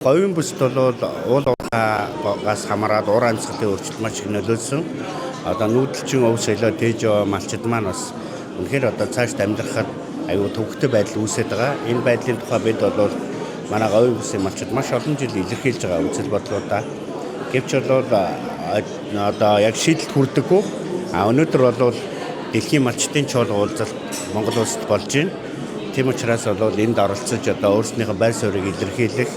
Говийн бүсд бол уул уурхайгаас хамаарат уур амьсгалын өөрчлөлт маш их нөлөөлсөн. Одоо нүүдэлчин өв солио дээж яваа малчид маань бас үнэхээр одоо цаашд амьдрахад аюул төвөгтэй байдал үүсэж байгаа. Энэ байдлын тухай бид бол манай говийн бүсийн малчид маш олон жил илэрхийлж байгаа үзэл бодлуудаа. Гэвч бол одоо яг шийдэлд хүрдэггүй. Өнөөдөр бол дэлхийн малчдын чуулга уулзалт Монгол улсад болж байна. Тийм учраас бол энд оролцож одоо өөрснийхөө байр суурийг илэрхийлэх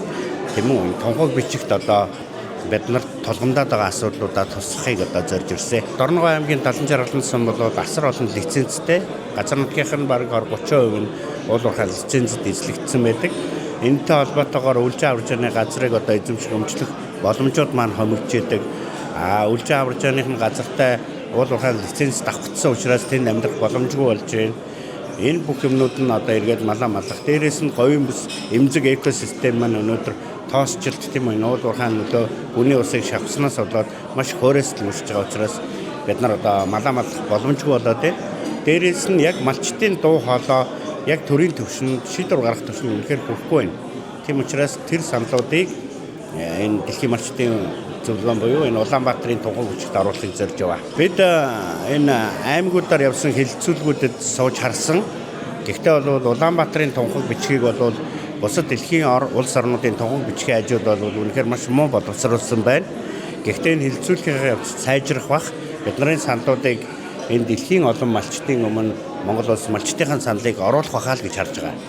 тийм үү тунхаг бичихт одоо бид нарт толгомдоод байгаа асуудлуудаа тусахыг одоо зорж ирсэн. Дорногов аймгийн 70 60 сан бол асар олон лицензтэй. Газар нутгийнх нь бараг 30% нь уул уурхай лицензэд эзлэгдсэн байдаг. Энэтэй холбоотойгоор үлжин аваржааны газрыг одоо эзэмших өмчлөх боломжууд маань хомигдчихэдэг. Үлжин аваржааных нь газартай уул уурхай лиценз давхцсан учраас тэнд амьдрах боломжгүй болж байна. Энэ бүх юмнууд нь одоо эргээд малах. Дээрээс нь говийн бүс эмзэг экосистем маань өнөөдөр тоосчлт тийм үү уул уурхай нөлөө үний усыг шавхснаас болоод маш хөөрөсөл үүсэж байгаа учраас бид нар одоо малах боломжгүй болоод байна. Дээрээс нь яг малчтын дуу хоолой яг төрийн түвшинд шийдвэр гаргах түвшинд үнэхээр хүрэхгүй байна. Тийм учраас тэр саналуудыг энэ дэлхийн малчтын зөвлөгөөн буюу энэ Улаанбаатарын тунхаг бичихт оруулахыг зорж байгаа. Бид энэ аймагуудаар явсан хэлэлцүүлгүүдэд сууж харсан. Гэхдээ бол Улаанбаатарын тунхаг бичгийг бол бусад дэлхийн улс орнуудын тунхаг бичгийн хажууд бол үнэхээр маш муу боловсруулсан байна. Гэхдээ энэ хэлэлцүүлэхийн явц сайжрах бах бидний саналуудыг энэ дэлхийн олон малчтын өмнө Монгол улс малчтынхаа саналыг оруулах бахаа л гэж харж байгаа.